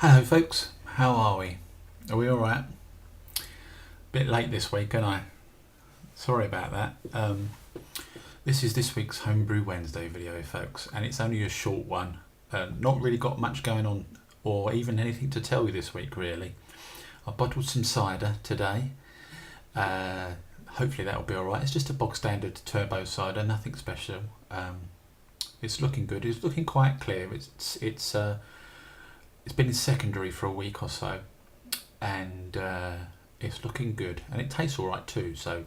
Hello folks, how are we? Are we alright? Bit late this week, aren't I? Sorry about that. This is this week's Homebrew Wednesday video, folks, and it's only a short one. Not really got much going on or even anything to tell you this week, really. I bottled some cider today. Hopefully that'll be alright. It's just a bog standard turbo cider, nothing special. It's looking good. It's looking quite clear. It's been in secondary for a week or so, and it's looking good, and it tastes alright too, so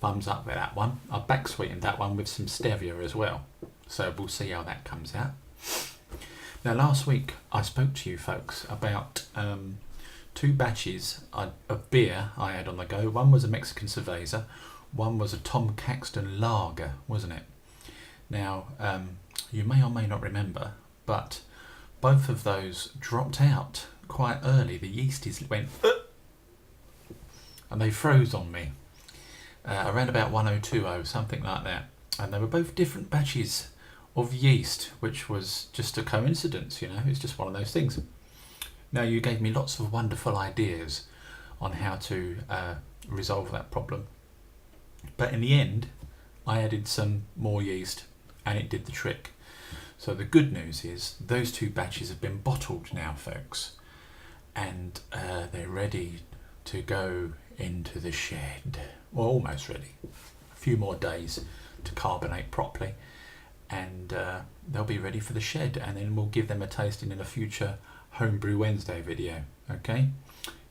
thumbs up with that one. I back sweetened that one with some stevia as well, so we'll see how that comes out. Now last week I spoke to you folks about two batches of beer I had on the go. One was a Mexican Cerveza, one was a Tom Caxton Lager, wasn't it? Now you may or may not remember, but both of those dropped out quite early. The yeasties went and they froze on me around about 1020, something like that. And they were both different batches of yeast, which was just a coincidence, you know, it's just one of those things. Now you gave me lots of wonderful ideas on how to resolve that problem. But in the end, I added some more yeast and it did the trick. So the good news is those two batches have been bottled now, folks, and they're ready to go into the shed. Well, almost ready. A few more days to carbonate properly, and they'll be ready for the shed, and then we'll give them a tasting in a future Homebrew Wednesday video. Okay,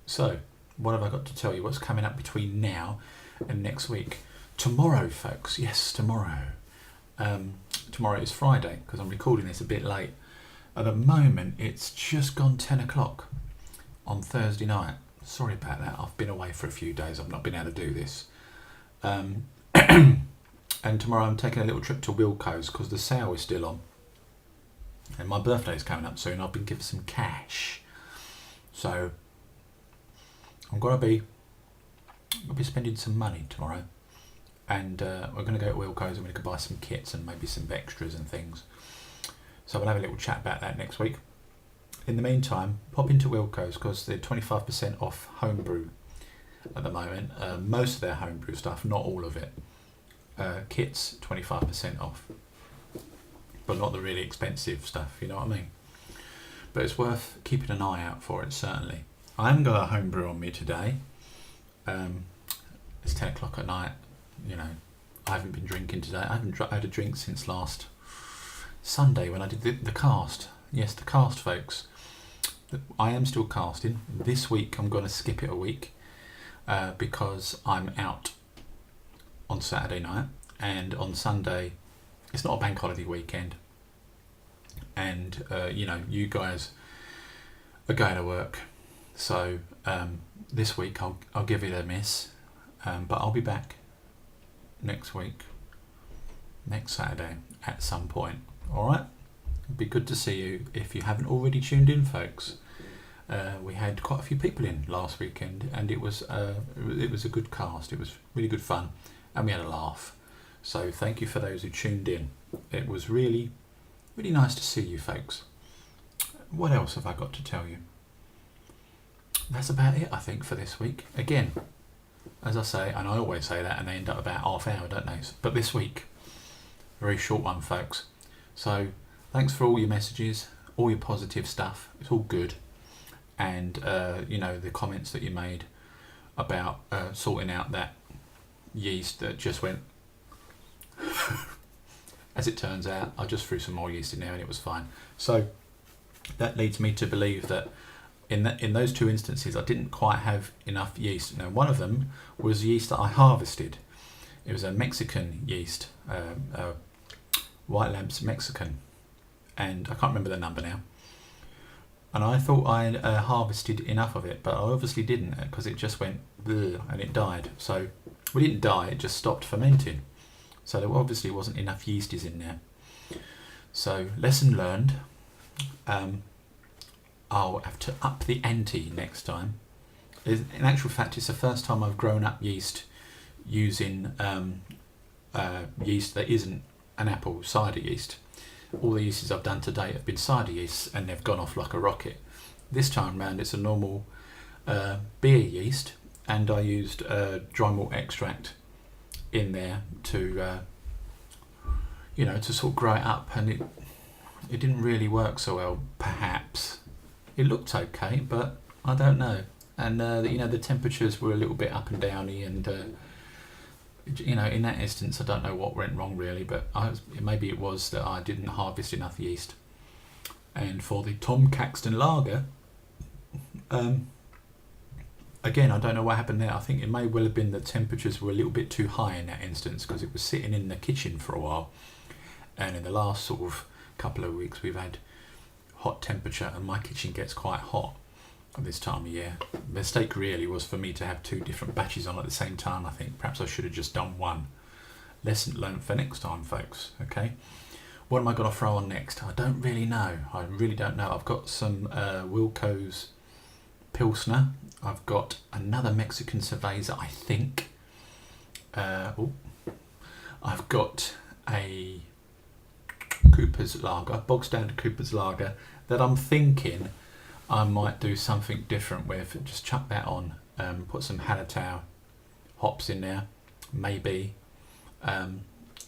so what have I got to tell you? What's coming up between now and next week? Tomorrow, folks, yes, tomorrow. Tomorrow is Friday because I'm recording this a bit late. At the moment it's just gone 10 o'clock on Thursday night. Sorry about that, I've been away for a few days, I've not been able to do this. And tomorrow I'm taking a little trip to Wilko's because the sale is still on. And my birthday is coming up soon, I've been given some cash. So I'm going to be spending some money tomorrow. And we're going to go to Wilko's and we're going to buy some kits and maybe some extras and things. So we'll have a little chat about that next week. In the meantime, pop into Wilko's because they're 25% off homebrew at the moment. Most of their homebrew stuff, not all of it. Kits, 25% off. But not the really expensive stuff, you know what I mean? But it's worth keeping an eye out for it, certainly. I haven't got a homebrew on me today. It's 10 o'clock at night. You know, I haven't been drinking today. I haven't had a drink since last Sunday when I did the cast. Yes, the cast, folks. I am still casting. This week I'm going to skip it a week because I'm out on Saturday night, and on Sunday it's not a bank holiday weekend, and you know, you guys are going to work, so this week I'll give it a miss, but I'll be back next week, next Saturday at some point. Alright, it'd be good to see you if you haven't already tuned in, folks. We had quite a few people in last weekend and it was a good cast. It was really good fun and we had a laugh, so thank you for those who tuned in. It was really nice to see you folks. What else have I got to tell you? That's about it, I think, for this week. Again, as I say, and I always say that and they end up about half hour, don't they? But this week, very short one, folks. So thanks for all your messages, all your positive stuff. It's all good. And you know, the comments that you made about sorting out that yeast that just went as it turns out, I just threw some more yeast in there and it was fine. So that leads me to believe that in those two instances I didn't quite have enough yeast. Now one of them was yeast that I harvested. It was a Mexican yeast, White Lamps Mexican, and I can't remember the number now. And I thought I harvested enough of it, but I obviously didn't because it just went bleh, and it died. So we didn't die, it just stopped fermenting. So there obviously wasn't enough yeasties in there. So lesson learned. I'll have to up the ante next time. In actual fact, it's the first time I've grown up yeast using yeast that isn't an apple cider yeast. All the yeasts I've done to date have been cider yeasts and they've gone off like a rocket. This time round it's a normal beer yeast, and I used dry malt extract in there to to sort of grow it up, and it didn't really work so well. Perhaps it looked okay, but I don't know. And the temperatures were a little bit up and downy, and in that instance I don't know what went wrong really, but maybe it was that I didn't harvest enough yeast. And for the Tom Caxton lager, again, I don't know what happened there. I think it may well have been the temperatures were a little bit too high in that instance, because it was sitting in the kitchen for a while, and in the last sort of couple of weeks we've had hot temperature, and my kitchen gets quite hot at this time of year. The mistake really was for me to have 2 different batches on at the same time. I think perhaps I should have just done one. Lesson learned for next time, folks. Okay, what am I going to throw on next? I don't really know. I really don't know. I've got some Wilco's Pilsner. I've got another Mexican Cerveza, I think. I've got a Cooper's Lager, bog standard Cooper's Lager, that I'm thinking I might do something different with. Just chuck that on, put some Hallertau hops in there, maybe.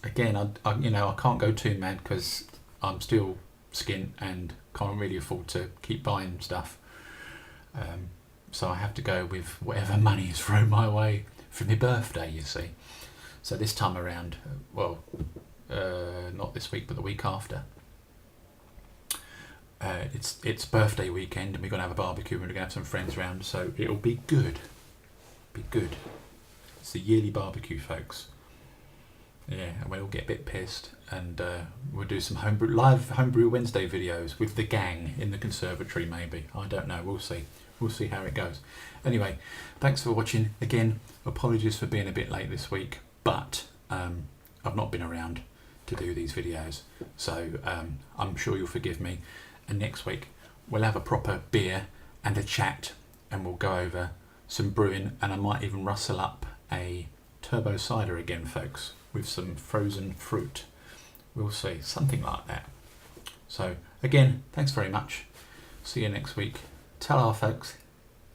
Again, I can't go too mad because I'm still skint and can't really afford to keep buying stuff. So I have to go with whatever money is thrown my way for my birthday, you see. So this time around, not this week but the week after, it's birthday weekend, and we're going to have a barbecue, and we're going to have some friends around, so it'll be good. It's the yearly barbecue, folks. Yeah, and we'll get a bit pissed, and we'll do some live homebrew Wednesday videos with the gang in the conservatory, maybe. I don't know, we'll see how it goes. Anyway, thanks for watching. Again, apologies for being a bit late this week, but I've not been around to do these videos, so I'm sure you'll forgive me. And next week we'll have a proper beer and a chat, and we'll go over some brewing, and I might even rustle up a turbo cider again, folks, with some frozen fruit. We'll see, something like that. So again, thanks very much. See you next week. Ta-ra, folks.